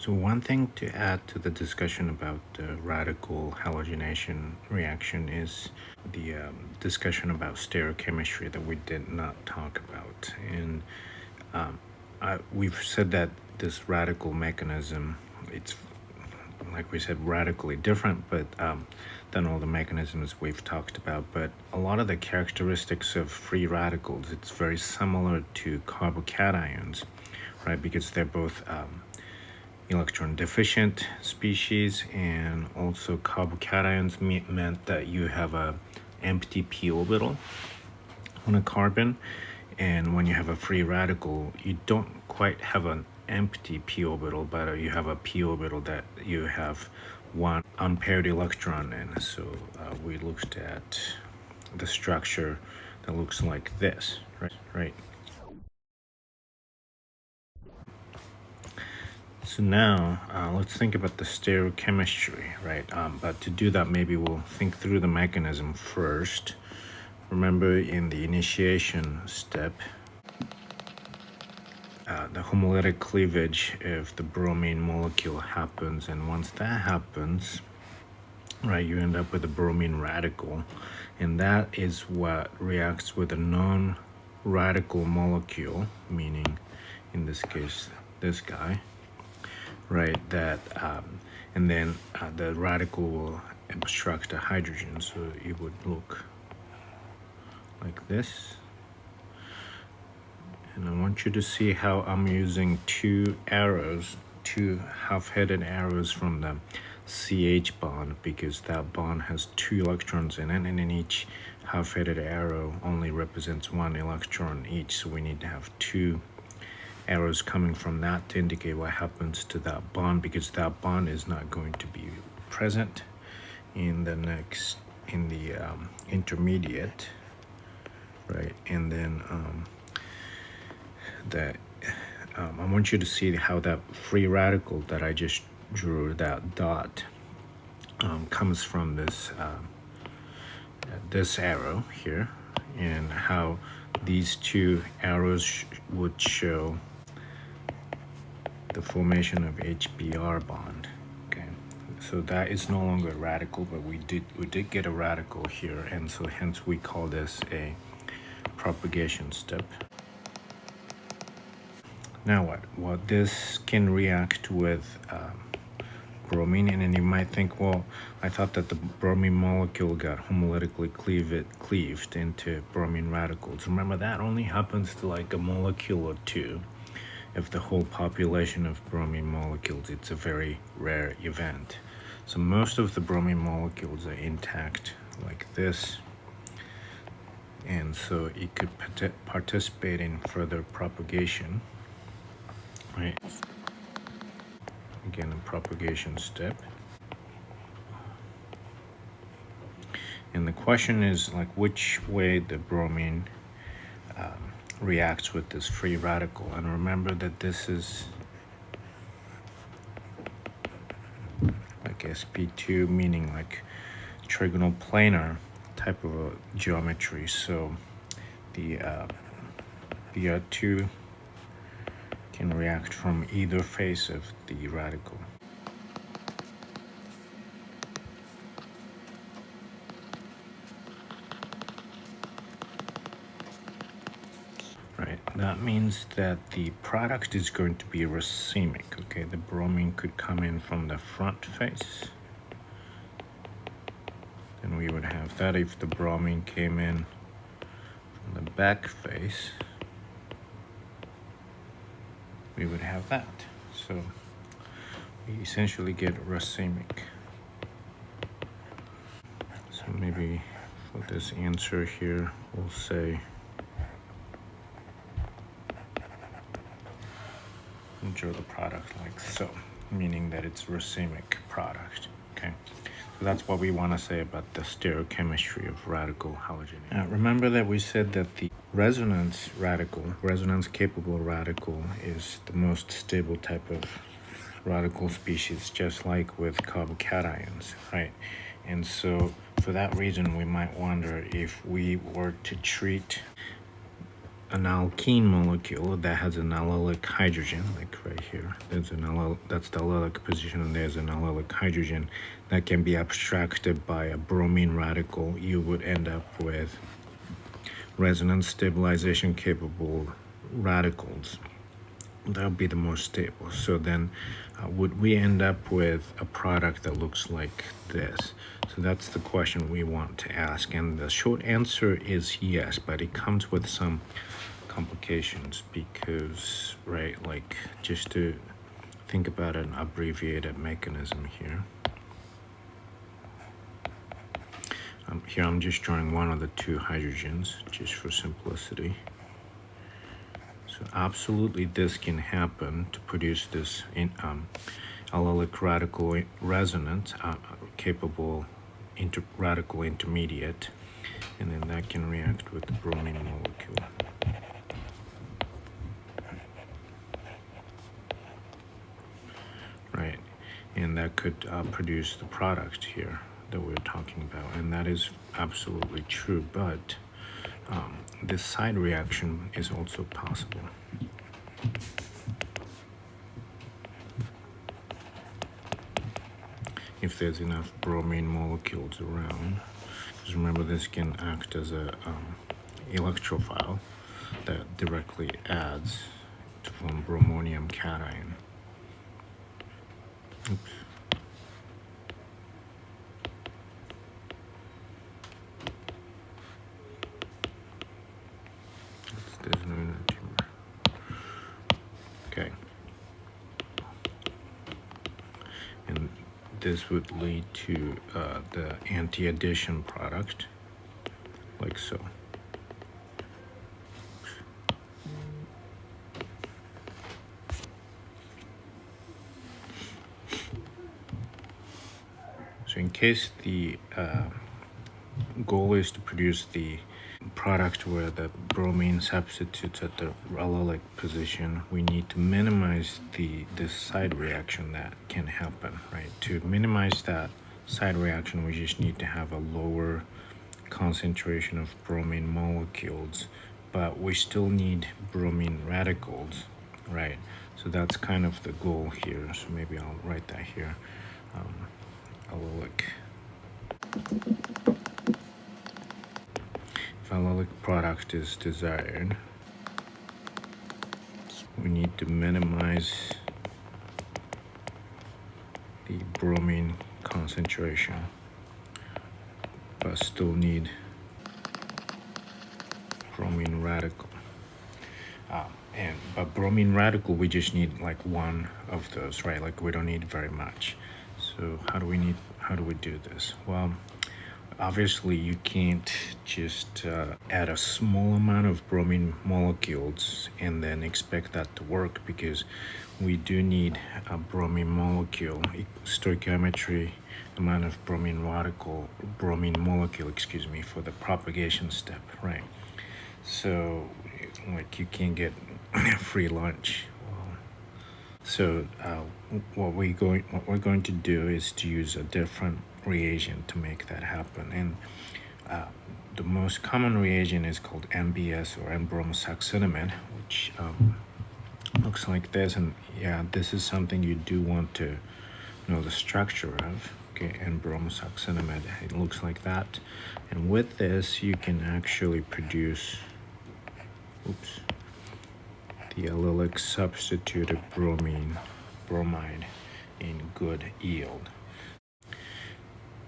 So one thing to add to the discussion about the radical halogenation reaction is the discussion about stereochemistry that we did not talk about. And we've said that this radical mechanism, it's like we said, radically different, but than all the mechanisms we've talked about. But a lot of the characteristics of free radicals, it's very similar to carbocations, right? Because they're both electron deficient species, and also carbocations meant that you have a empty p orbital on a carbon, and when you have a free radical, you don't quite have an empty p orbital, but you have a p orbital that you have one unpaired electron in. So we looked at the structure that looks like this, right? So now let's think about the stereochemistry, right? But to do that, maybe we'll think through the mechanism first. Remember, in the initiation step, the homolytic cleavage of the bromine molecule happens, and once that happens, right, you end up with a bromine radical, and that is what reacts with a non-radical molecule, meaning in this case this guy, right? That and then the radical will obstruct the hydrogen, so it would look like this. And I want you to see how I'm using two arrows, two half-headed arrows from the CH bond, because that bond has two electrons in it, and in each half-headed arrow only represents one electron each, so we need to have two arrows coming from that to indicate what happens to that bond, because that bond is not going to be present in the intermediate, right? And then I want you to see how that free radical that I just drew, that dot, comes from this arrow here, and how these two arrows would show the formation of HBr bond. Okay, so that is no longer radical, but we did get a radical here, and so hence we call this a propagation step. Now what? Well, this can react with bromine, and then you might think, well, I thought that the bromine molecule got homolytically cleaved into bromine radicals. Remember, that only happens to like a molecule or two of the whole population of bromine molecules. It's a very rare event. So most of the bromine molecules are intact like this, and so it could participate in further propagation, right? Again, a propagation step. And the question is, like, which way the bromine reacts with this free radical. And remember that this is like sp2, meaning like trigonal planar type of a geometry. So the Br2 can react from either face of the radical. Right, that means that the product is going to be racemic. Okay, the bromine could come in from the front face, and we would have that. If the bromine came in from the back face, we would have that. So we essentially get racemic. So maybe for this answer here, we'll say draw the product like so, meaning that it's racemic product. Okay, so that's what we want to say about the stereochemistry of radical halogenation. Now remember that we said that the resonance capable radical is the most stable type of radical species, just like with carbocations, right? And so for that reason, we might wonder if we were to treat an alkene molecule that has an allylic hydrogen, like right here. There's that's the allylic position, and there's an allylic hydrogen that can be abstracted by a bromine radical. You would end up with resonance stabilization capable radicals. That would be the most stable. So then would we end up with a product that looks like this? So that's the question we want to ask, and the short answer is yes, but it comes with some complications because, right, like just to think about an abbreviated mechanism here. Here I'm just drawing one of the two hydrogens just for simplicity. So absolutely this can happen to produce this allylic radical resonance capable radical intermediate, and then that can react with the bromine molecule. Right, and that could produce the product here that we're talking about, and that is absolutely true, but this side reaction is also possible. If there's enough bromine molecules around, because remember this can act as a electrophile that directly adds to form bromonium cation. Oops. There's no energy. Okay. And this would lead to the anti-addition product, like so. So in case the goal is to produce the product where the bromine substitutes at the allylic position, we need to minimize this side reaction that can happen, right? To minimize that side reaction, we just need to have a lower concentration of bromine molecules, but we still need bromine radicals, right? So that's kind of the goal here. So maybe I'll write that here. Allylic. If allylic product is desired, we need to minimize the bromine concentration, but still need bromine radical. But bromine radical, we just need like one of those, right? Like we don't need very much. So how do we do this? Well, obviously you can't just add a small amount of bromine molecules and then expect that to work, because we do need a bromine molecule, stoichiometry amount of bromine molecule, for the propagation step, right? So like you can't get free lunch. So what we're going to do is to use a different reagent to make that happen, and the most common reagent is called NBS, or N-bromosuccinimide, which looks like this. And yeah, this is something you do want to know the structure of. Okay, N-bromosuccinimide, it looks like that, and with this you can actually produce the allylic substituted bromide in good yield.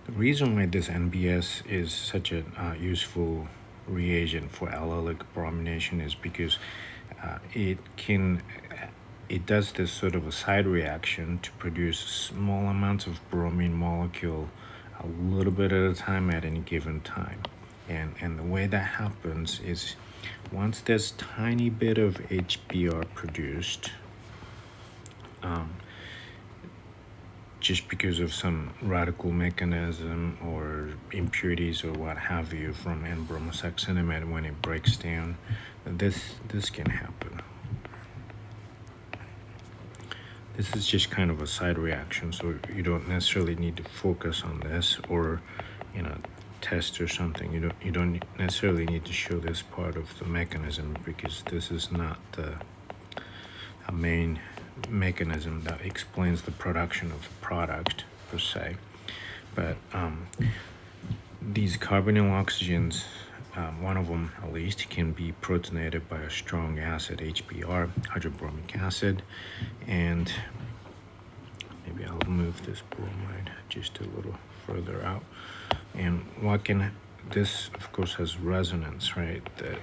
The reason why this NBS is such a useful reagent for allylic bromination is because it does this sort of a side reaction to produce small amounts of bromine molecule a little bit at a time at any given time. And the way that happens is, once there's tiny bit of HBr produced, just because of some radical mechanism or impurities or what have you from N-bromosuccinimide, when it breaks down, this can happen. This is just kind of a side reaction, so you don't necessarily need to focus on this or test or something, you don't necessarily need to show this part of the mechanism, because this is not a main mechanism that explains the production of the product per se. But these carbonyl oxygens, one of them at least, can be protonated by a strong acid, HBr, hydrobromic acid. And maybe I'll move this bromide just a little further out. And what can, this of course has resonance, right? That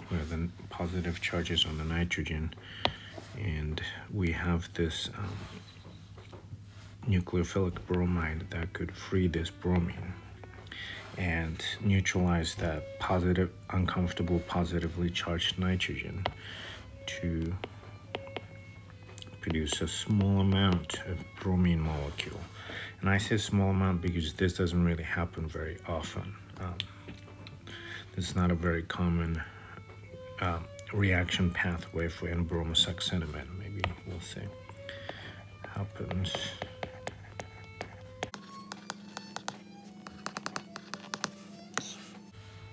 where the positive charges on the nitrogen, and we have this nucleophilic bromide that could free this bromine and neutralize that positive, uncomfortable, positively charged nitrogen to produce a small amount of bromine molecule. And I say small amount because this doesn't really happen very often. It's not a very common reaction pathway for N-bromosuccinimide. Maybe we'll see. Happens.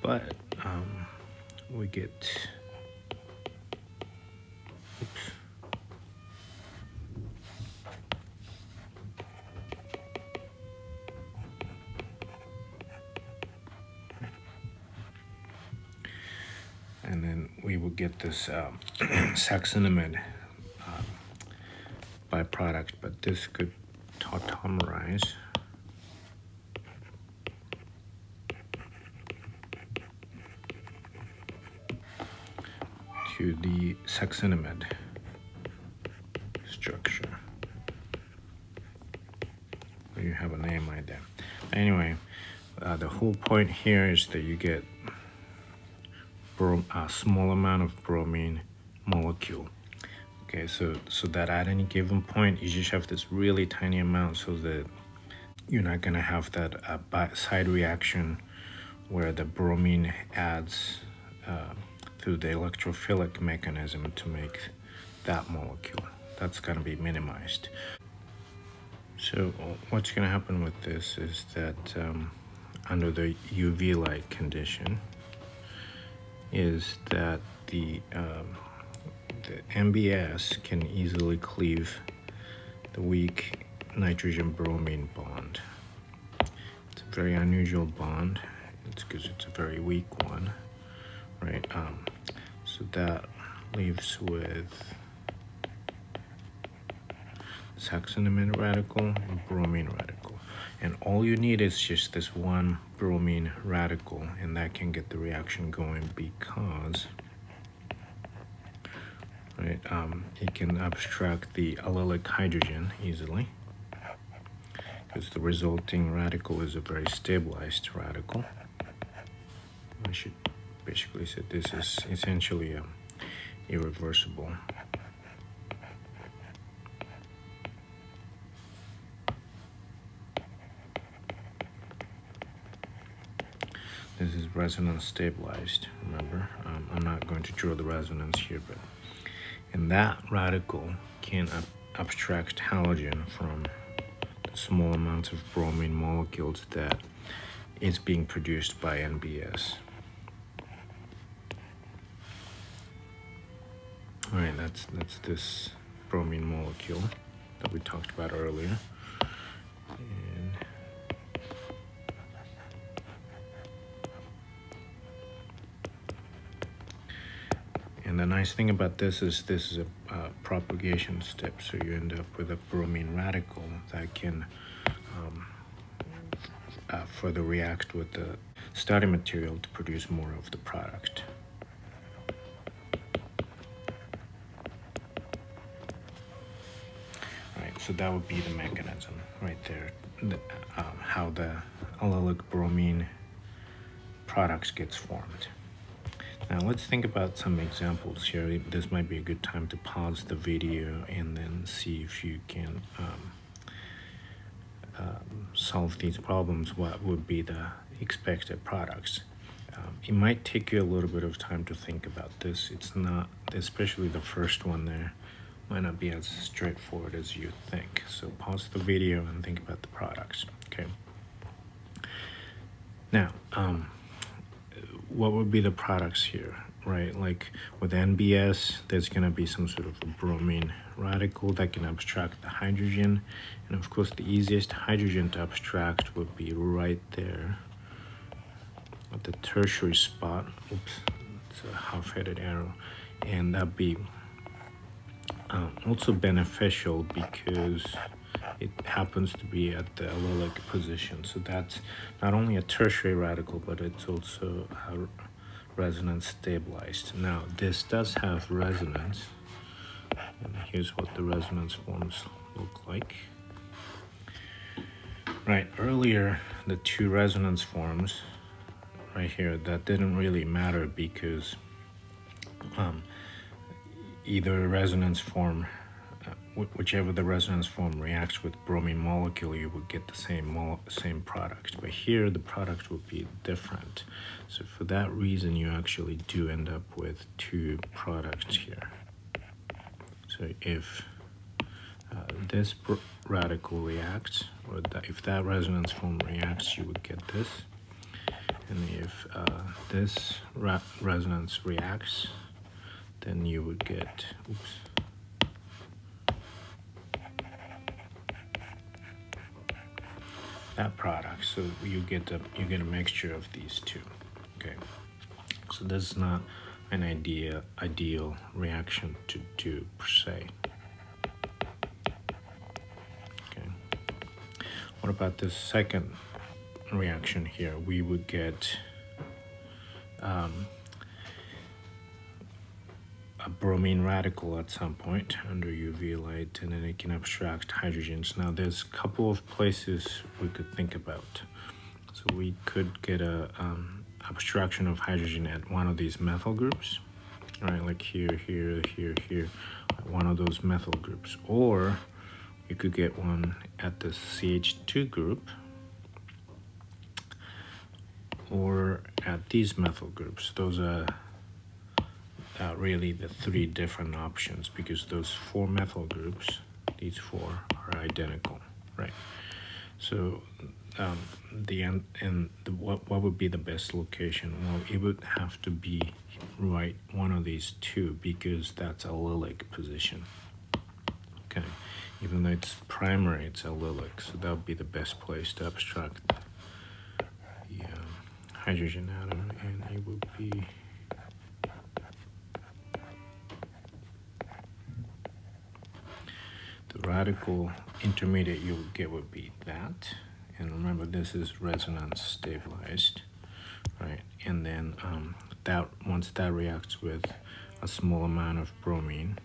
But we get, oops. And then we will get this succinimide byproduct, but this could tautomerize to the succinimide structure. You have a name right there. Anyway, the whole point here is that you get a small amount of bromine molecule. Okay, so that at any given point you just have this really tiny amount, so that you're not going to have that side reaction where the bromine adds through the electrophilic mechanism to make that molecule. That's going to be minimized. So what's going to happen with this is that under the UV light condition is that the NBS can easily cleave the weak nitrogen-bromine bond. It's a very unusual bond. It's because it's a very weak one, right? So that leaves with succinimide radical and bromine radical. And all you need is just this one bromine radical, and that can get the reaction going because, right, it can abstract the allylic hydrogen easily, because the resulting radical is a very stabilized radical. I should basically say this is essentially irreversible. This is resonance stabilized, remember? I'm not going to draw the resonance here, but and that radical can abstract halogen from the small amounts of bromine molecules that is being produced by NBS. All right, that's this bromine molecule that we talked about earlier. And the nice thing about this is a propagation step, so you end up with a bromine radical that can further react with the starting material to produce more of the product. Right, so that would be the mechanism right there, how the allylic bromine products gets formed. Now let's think about some examples here. This might be a good time to pause the video and then see if you can solve these problems. What would be the expected products? It might take you a little bit of time to think about this. It's not, especially the first one there, might not be as straightforward as you think. So pause the video and think about the products. Okay. Now, what would be the products here, right? Like with NBS, there's going to be some sort of a bromine radical that can abstract the hydrogen. And of course, the easiest hydrogen to abstract would be right there at the tertiary spot. Oops, it's a half-headed arrow. And that'd be also beneficial because it happens to be at the allylic position. So that's not only a tertiary radical, but it's also resonance stabilized. Now, this does have resonance, and here's what the resonance forms look like. Right, earlier, the two resonance forms right here, that didn't really matter because either resonance form, whichever the resonance form reacts with bromine molecule, you would get the same product. But here, the product would be different. So for that reason, you actually do end up with two products here. So if this radical reacts, or if that resonance form reacts, you would get this. And if this resonance reacts, then you would get, that product. So you get a mixture of these two. Okay. So this is not an ideal reaction to do per se. Okay. What about this second reaction here? We would get a bromine radical at some point under UV light, and then it can abstract hydrogens. Now there's a couple of places we could think about. So we could get a abstraction of hydrogen at one of these methyl groups, right? Like here, one of those methyl groups. Or you could get one at the CH2 group, or at these methyl groups. Those are really the three different options, because those four methyl groups, these four, are identical, right? So what would be the best location? Well, it would have to be right one of these two, because that's allylic position. Okay, even though it's primary, it's allylic, so that would be the best place to abstract the hydrogen atom, and it would be the radical intermediate you would get would be that. And remember, this is resonance stabilized, right? And then that once that reacts with a small amount of bromine,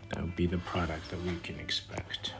that would be the product that we can expect.